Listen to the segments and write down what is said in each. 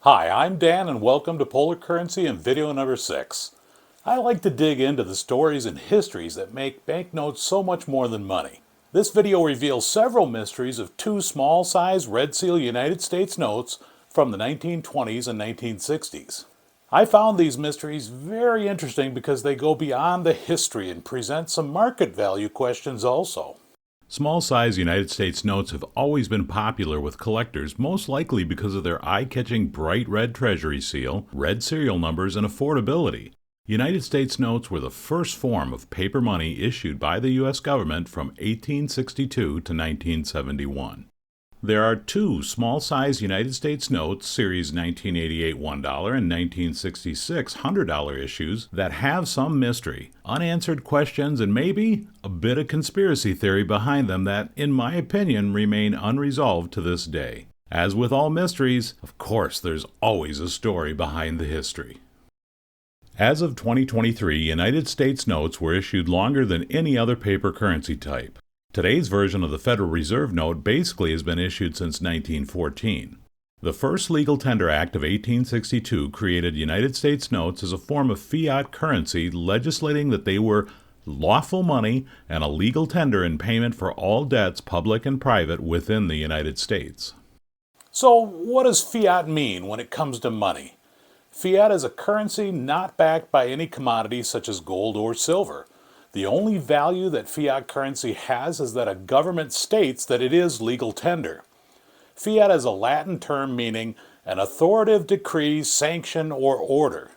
Hi, I'm Dan and welcome to Polar Currency and video number 6. I like to dig into the stories and histories that make banknotes so much more than money. This video reveals several mysteries of two small-size Red Seal United States notes from the 1920s and 1960s. I found these mysteries very interesting because they go beyond the history and present some market value questions also. Small-size United States notes have always been popular with collectors, most likely because of their eye-catching bright red Treasury seal, red serial numbers, and affordability. United States notes were the first form of paper money issued by the U.S. government from 1862 to 1971. There are two small-size United States notes, Series 1988 $1 and 1966 $100 issues, that have some mystery, unanswered questions, and maybe a bit of conspiracy theory behind them that, in my opinion, remain unresolved to this day. As with all mysteries, of course, there's always a story behind the history. As of 2023, United States notes were issued longer than any other paper currency type. Today's version of the Federal Reserve note basically has been issued since 1914. The first Legal Tender Act of 1862 created United States notes as a form of fiat currency, legislating that they were lawful money and a legal tender in payment for all debts, public and private, within the United States. So, what does fiat mean when it comes to money? Fiat is a currency not backed by any commodity such as gold or silver. The only value that fiat currency has is that a government states that it is legal tender. Fiat is a Latin term meaning an authoritative decree, sanction, or order.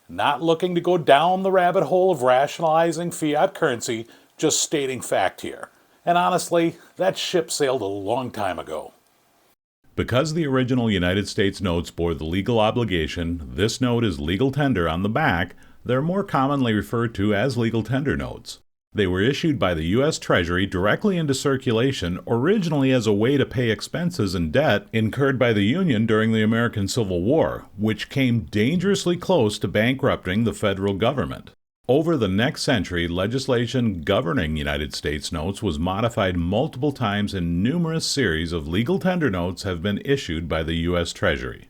Not looking to go down the rabbit hole of rationalizing fiat currency, just stating fact here. And honestly, that ship sailed a long time ago. Because the original United States notes bore the legal obligation, this note is legal tender on the back. They're more commonly referred to as legal tender notes. They were issued by the U.S.Treasury directly into circulation, originally as a way to pay expenses and debt incurred by the Union during the American Civil War, which came dangerously close to bankrupting the federal government. Over the next century, legislation governing United States notes was modified multiple times, and numerous series of legal tender notes have been issued by the U.S.Treasury.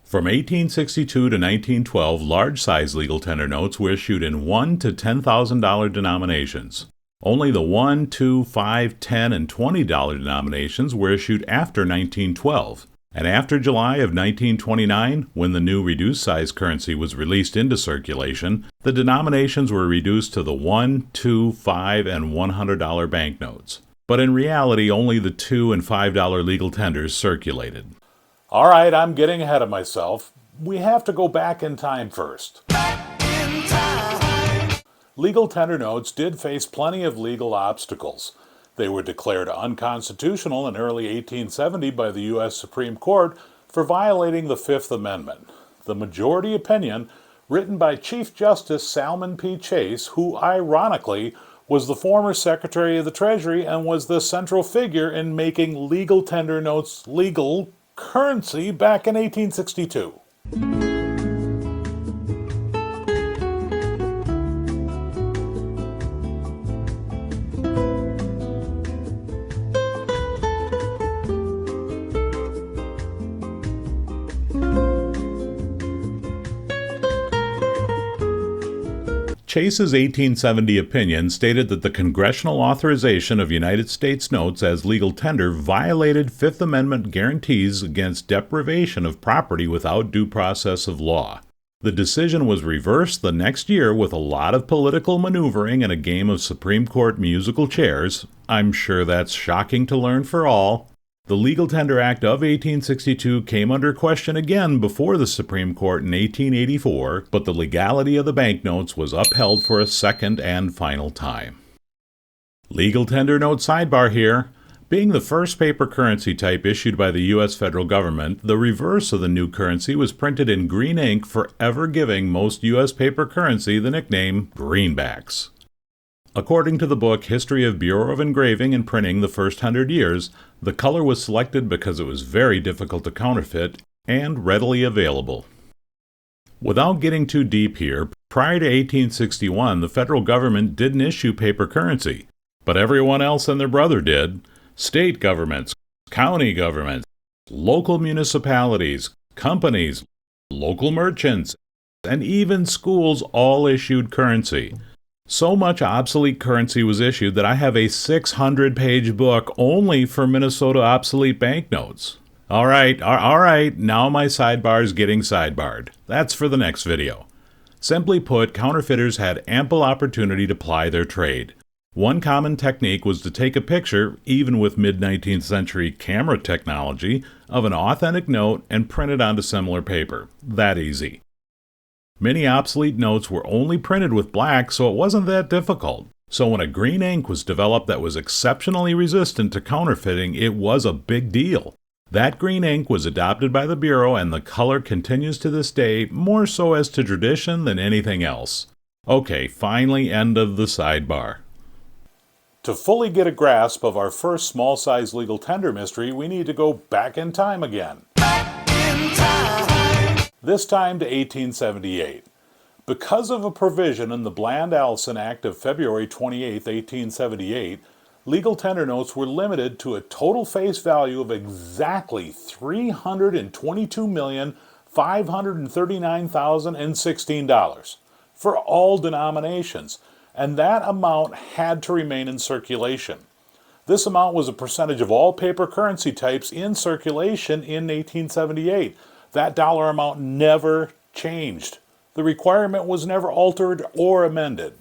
From 1862 to 1912, large-size legal tender notes were issued in $1 to $10,000 denominations. Only the $1, $2, $5, $10, and $20 denominations were issued after 1912. And after July of 1929, when the new reduced-size currency was released into circulation, the denominations were reduced to the $1, $2, $5, and $100 banknotes. But in reality, only the $2 and $5 legal tenders circulated. All right, I'm getting ahead of myself. We have to go back in time first. Back in time. Legal tender notes did face plenty of legal obstacles. They were declared unconstitutional in early 1870 by the U.S. Supreme Court for violating the Fifth Amendment. The majority opinion, written by Chief Justice Salmon P. Chase, who ironically was the former Secretary of the Treasury and was the central figure in making legal tender notes legal currency back in 1862. Chase's 1870 opinion stated that the congressional authorization of United States notes as legal tender violated Fifth Amendment guarantees against deprivation of property without due process of law. The decision was reversed the next year with a lot of political maneuvering and a game of Supreme Court musical chairs. I'm sure that's shocking to learn for all. The Legal Tender Act of 1862 came under question again before the Supreme Court in 1884, but the legality of the banknotes was upheld for a second and final time. Legal tender note sidebar here. Being the first paper currency type issued by the U.S. federal government, the reverse of the new currency was printed in green ink, forever giving most U.S. paper currency the nickname greenbacks. According to the book History of Bureau of Engraving and Printing the First 100 Years, the color was selected because it was very difficult to counterfeit and readily available. Without getting too deep here, prior to 1861, the federal government didn't issue paper currency, but everyone else and their brother did. State governments, county governments, local municipalities, companies, local merchants, and even schools all issued currency. So much obsolete currency was issued that I have a 600-page book only for Minnesota obsolete banknotes. All right, now my sidebar's getting sidebarred. That's for the next video. Simply put, counterfeiters had ample opportunity to ply their trade. One common technique was to take a picture, even with mid-19th century camera technology, of an authentic note and print it onto similar paper. That easy. Many obsolete notes were only printed with black, so it wasn't that difficult. So when a green ink was developed that was exceptionally resistant to counterfeiting, it was a big deal. That green ink was adopted by the Bureau, and the color continues to this day, more so as to tradition than anything else. Okay, finally, end of the sidebar. To fully get a grasp of our first small-size legal tender mystery, we need to go back in time again. This time to 1878. Because of a provision in the Bland-Allison Act of February 28, 1878, legal tender notes were limited to a total face value of exactly $322,539,016 for all denominations, and that amount had to remain in circulation. This amount was a percentage of all paper currency types in circulation in 1878. That dollar amount never changed. The requirement was never altered or amended.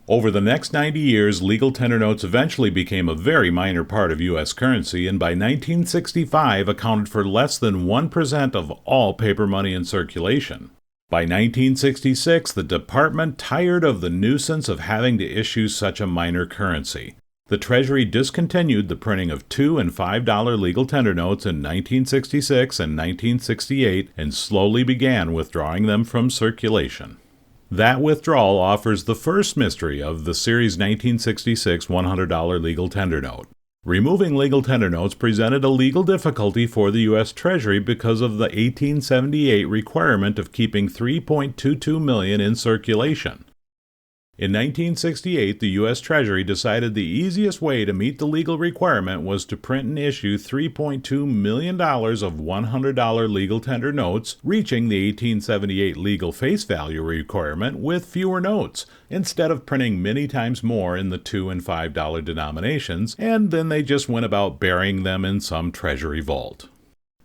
Over the next 90 years, legal tender notes eventually became a very minor part of U.S. currency, and by 1965 accounted for less than 1% of all paper money in circulation. By 1966, the department tired of the nuisance of having to issue such a minor currency. The Treasury discontinued the printing of $2 and $5 legal tender notes in 1966 and 1968 and slowly began withdrawing them from circulation. That withdrawal offers the first mystery of the series 1966 $100 legal tender note. Removing legal tender notes presented a legal difficulty for the U.S.Treasury because of the 1878 requirement of keeping $3.22 million in circulation. In 1968, the U.S.Treasury decided the easiest way to meet the legal requirement was to print and issue $3.2 million of $100 legal tender notes, reaching the 1878 legal face value requirement with fewer notes, instead of printing many times more in the $2 and $5 denominations, and then they just went about burying them in some Treasury vault.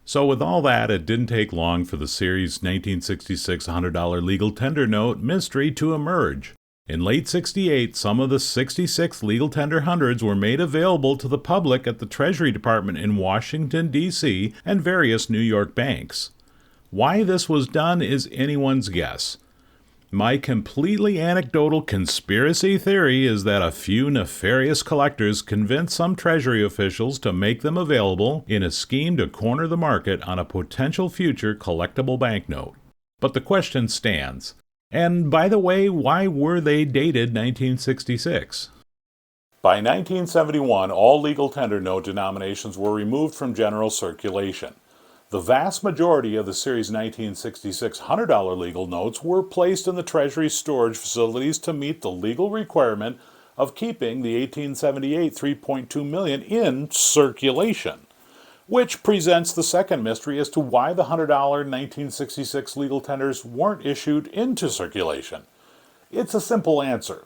So with all that, it didn't take long for the series 1966 $100 legal tender note mystery to emerge. In late '68, some of the 66 legal tender hundreds were made available to the public at the Treasury Department in Washington, D.C., and various New York banks. Why this was done is anyone's guess. My completely anecdotal conspiracy theory is that a few nefarious collectors convinced some Treasury officials to make them available in a scheme to corner the market on a potential future collectible banknote. But the question stands. And by the way, why were they dated 1966? By 1971, all legal tender note denominations were removed from general circulation. The vast majority of the Series 1966 $100 legal notes were placed in the Treasury storage facilities to meet the legal requirement of keeping the 1878 $3.2 million in circulation, which presents the second mystery as to why the $100 1966 legal tenders weren't issued into circulation. It's a simple answer.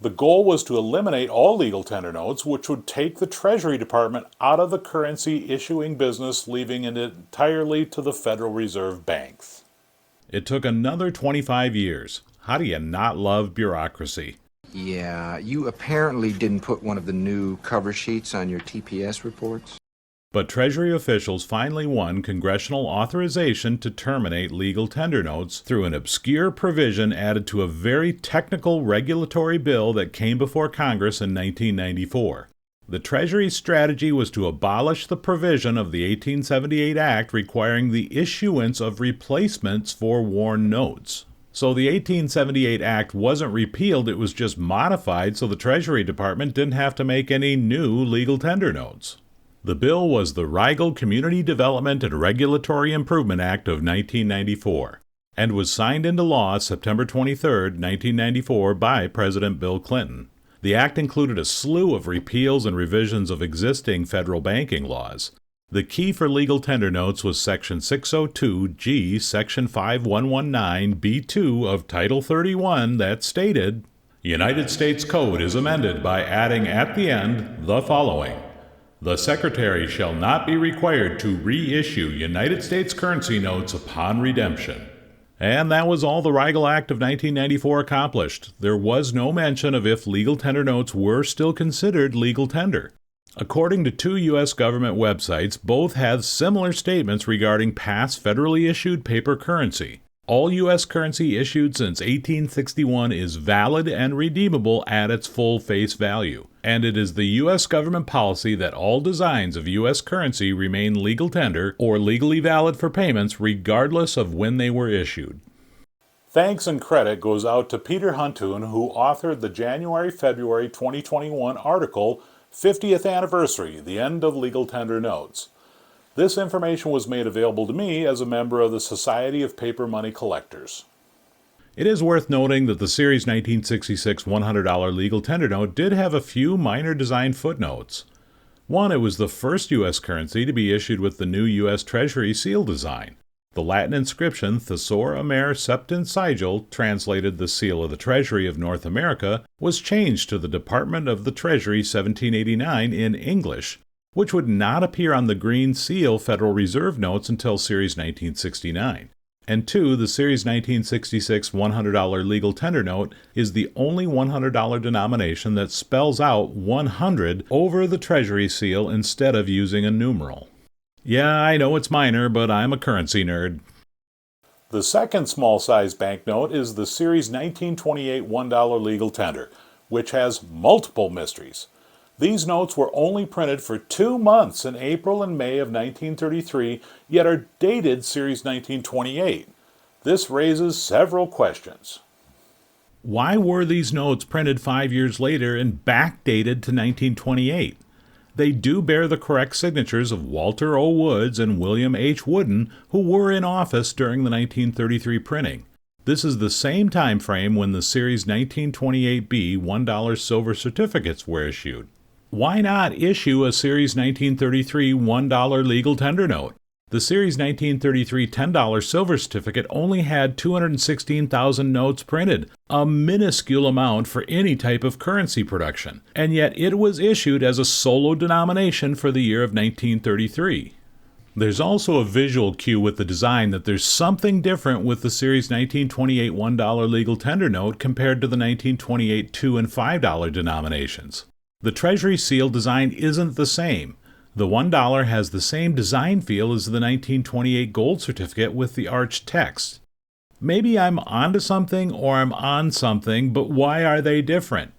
The goal was to eliminate all legal tender notes, which would take the Treasury Department out of the currency issuing business, leaving it entirely to the Federal Reserve banks. It took another 25 years. How do you not love bureaucracy? Yeah, you apparently didn't put one of the new cover sheets on your TPS reports. But Treasury officials finally won congressional authorization to terminate legal tender notes through an obscure provision added to a very technical regulatory bill that came before Congress in 1994. The Treasury's strategy was to abolish the provision of the 1878 Act requiring the issuance of replacements for worn notes. So the 1878 Act wasn't repealed, it was just modified so the Treasury Department didn't have to make any new legal tender notes. The bill was the Rigel Community Development and Regulatory Improvement Act of 1994 and was signed into law September 23, 1994 by President Bill Clinton. The act included a slew of repeals and revisions of existing federal banking laws. The key for legal tender notes was Section 602G, Section 5119B2 of Title 31 that stated, United States Code is amended by adding at the end the following. The Secretary shall not be required to reissue United States currency notes upon redemption. And that was all the Rigel Act of 1994 accomplished. There was no mention of if legal tender notes were still considered legal tender. According to two U.S. government websites, both have similar statements regarding past federally issued paper currency. All U.S. currency issued since 1861 is valid and redeemable at its full face value, and it is the U.S. government policy that all designs of U.S. currency remain legal tender or legally valid for payments regardless of when they were issued. Thanks and credit goes out to Peter Huntoon, who authored the January-February 2021 article, 50th Anniversary, the End of Legal Tender Notes. This information was made available to me as a member of the Society of Paper Money Collectors. It is worth noting that the Series 1966 $100 legal tender note did have a few minor design footnotes. One, it was the first U.S. currency to be issued with the new U.S.Treasury Seal design. The Latin inscription Thesor Amer Septent Sigil, translated the Seal of the Treasury of North America, was changed to the Department of the Treasury 1789 in English, which would not appear on the Green Seal Federal Reserve notes until Series 1969. And two, the Series 1966 $100 legal tender note is the only $100 denomination that spells out 100 over the Treasury Seal instead of using a numeral. Yeah, I know it's minor, but I'm a currency nerd. The second small-size banknote is the Series 1928 $1 legal tender, which has multiple mysteries. These notes were only printed for 2 months in April and May of 1933, yet are dated Series 1928. This raises several questions. Why were these notes printed 5 years later and backdated to 1928? They do bear the correct signatures of Walter O. Woods and William H. Wooden, who were in office during the 1933 printing. This is the same time frame when the Series 1928B $1 silver certificates were issued. Why not issue a Series 1933 $1 legal tender note? The Series 1933 $10 silver certificate only had 216,000 notes printed, a minuscule amount for any type of currency production, and yet it was issued as a solo denomination for the year of 1933. There's also a visual cue with the design that there's something different with the Series 1928 $1 legal tender note compared to the 1928 $2 and $5 denominations. The Treasury Seal design isn't the same. The $1 has the same design feel as the 1928 gold certificate with the arched text. Maybe I'm onto something or I'm on something, but why are they different?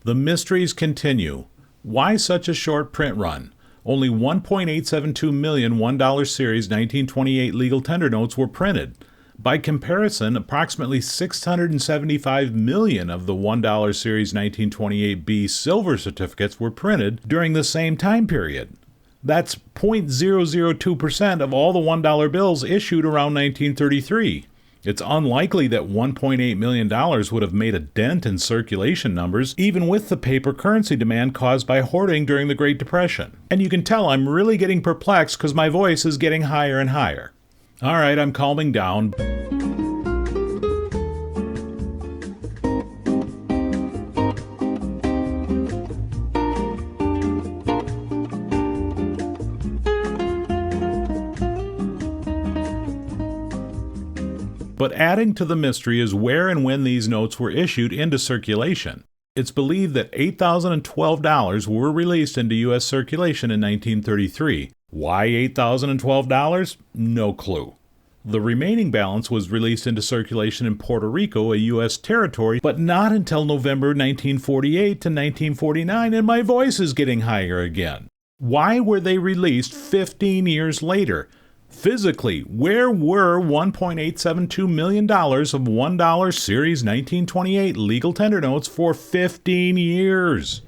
The mysteries continue. Why such a short print run? Only 1.872 million $1 Series 1928 legal tender notes were printed. By comparison, approximately 675 million of the $1 Series 1928B silver certificates were printed during the same time period. That's 0.002% of all the $1 bills issued around 1933. It's unlikely that $1.8 million would have made a dent in circulation numbers, even with the paper currency demand caused by hoarding during the Great Depression. And you can tell I'm really getting perplexed because my voice is getting higher and higher. All right, I'm calming down. But adding to the mystery is where and when these notes were issued into circulation. It's believed that $8,012 were released into U.S. circulation in 1933. Why $8,012? No clue. The remaining balance was released into circulation in Puerto Rico, a U.S. territory, but not until November 1948 to 1949, and my voice is getting higher again. Why were they released 15 years later? Physically, where were $1.872 million of $1 Series 1928 legal tender notes for 15 years?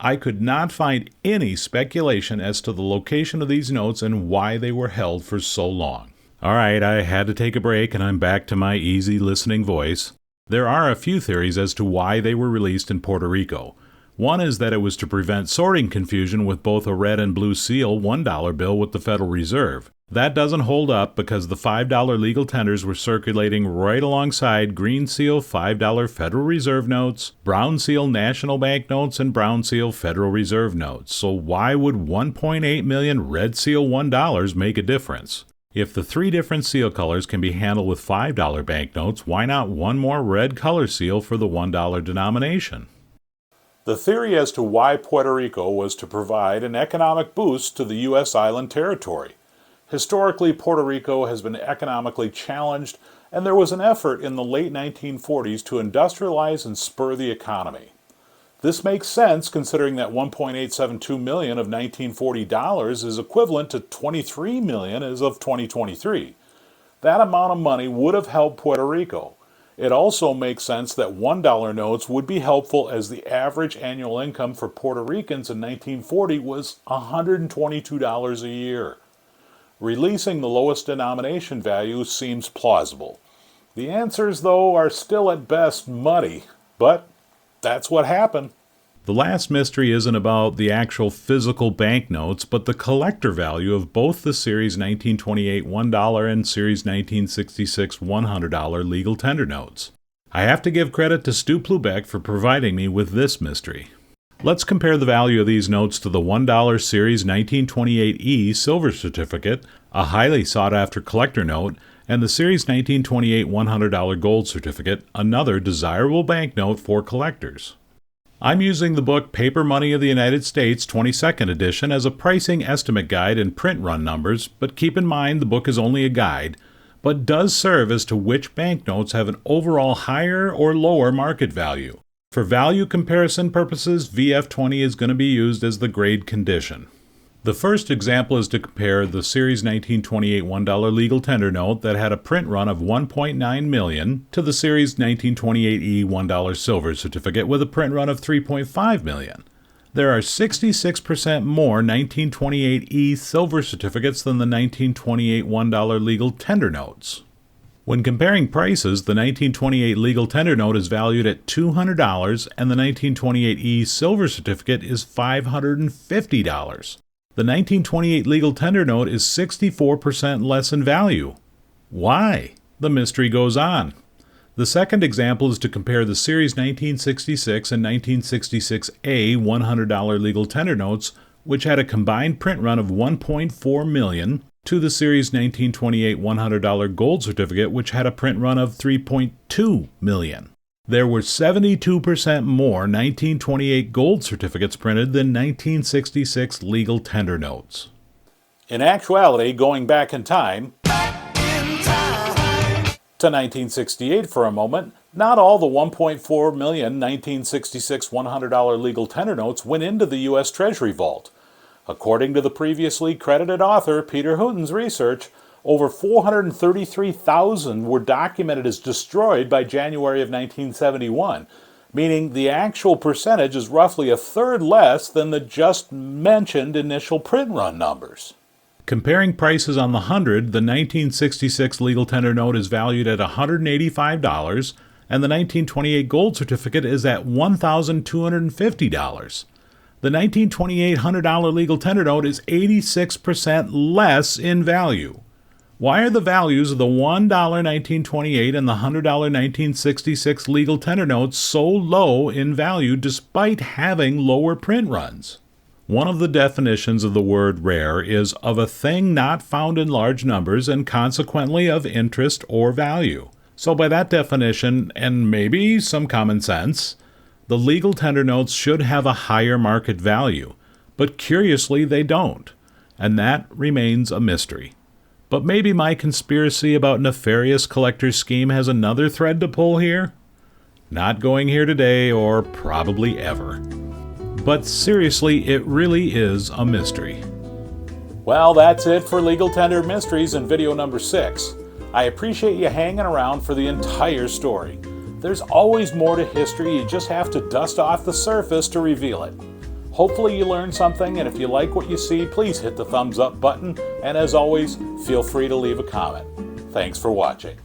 I could not find any speculation as to the location of these notes and why they were held for so long. All right, I had to take a break and I'm back to my easy listening voice. There are a few theories as to why they were released in Puerto Rico. One is that it was to prevent sorting confusion with both a red and blue seal $1 bill with the Federal Reserve. That doesn't hold up because the $5 legal tenders were circulating right alongside green seal $5 Federal Reserve notes, brown seal national bank notes, and brown seal Federal Reserve notes. So why would 1.8 million red seal $1 make a difference? If the three different seal colors can be handled with $5 banknotes, why not one more red color seal for the $1 denomination? The theory as to why Puerto Rico was to provide an economic boost to the U.S. island territory. Historically, Puerto Rico has been economically challenged, and there was an effort in the late 1940s to industrialize and spur the economy. This makes sense considering that $1.872 million of 1940 dollars is equivalent to $23 million as of 2023. That amount of money would have helped Puerto Rico. It also makes sense that $1 notes would be helpful as the average annual income for Puerto Ricans in 1940 was $122 a year. Releasing the lowest denomination value seems plausible. The answers, though, are still at best muddy, but that's what happened. The last mystery isn't about the actual physical banknotes, but the collector value of both the Series 1928 $1 and Series 1966 $100 legal tender notes. I have to give credit to Stu Plubeck for providing me with this mystery. Let's compare the value of these notes to the $1 Series 1928E silver certificate, a highly sought-after collector note, and the Series 1928 $100 gold certificate, another desirable banknote for collectors. I'm using the book Paper Money of the United States 22nd edition as a pricing estimate guide and print run numbers, but keep in mind the book is only a guide, but does serve as to which banknotes have an overall higher or lower market value. For value comparison purposes, VF20 is going to be used as the grade condition. The first example is to compare the Series 1928 $1 legal tender note that had a print run of $1.9 million to the Series 1928E $1 silver certificate with a print run of $3.5 million. There are 66% more 1928E silver certificates than the 1928 $1 legal tender notes. When comparing prices, the 1928 legal tender note is valued at $200 and the 1928E silver certificate is $550. The 1928 legal tender note is 64% less in value. Why? The mystery goes on. The second example is to compare the Series 1966 and 1966A $100 legal tender notes, which had a combined print run of $1.4 million, to the Series 1928 $100 gold certificate, which had a print run of $3.2 million. There were 72% more 1928 gold certificates printed than 1966 legal tender notes. In actuality, going back in time to 1968 for a moment, not all the 1.4 million 1966 $100 legal tender notes went into the U.S. Treasury vault. According to the previously credited author Peter Hooton's research, over 433,000 were documented as destroyed by January of 1971, meaning the actual percentage is roughly a third less than the just mentioned initial print run numbers. Comparing prices on the 100, the 1966 legal tender note is valued at $185, and the 1928 gold certificate is at $1,250. The 1928 $100 legal tender note is 86% less in value. Why are the values of the $1 1928 and the $100 1966 legal tender notes so low in value despite having lower print runs? One of the definitions of the word rare is of a thing not found in large numbers and consequently of interest or value. So by that definition, and maybe some common sense, the legal tender notes should have a higher market value, but curiously they don't, and that remains a mystery. But maybe my conspiracy about nefarious collector's scheme has another thread to pull here? Not going here today, or probably ever. But seriously, it really is a mystery. Well, that's it for Legal Tender Mysteries in video number 6. I appreciate you hanging around for the entire story. There's always more to history, you just have to dust off the surface to reveal it. Hopefully you learned something, and if you like what you see, please hit the thumbs up button, and as always, feel free to leave a comment. Thanks for watching.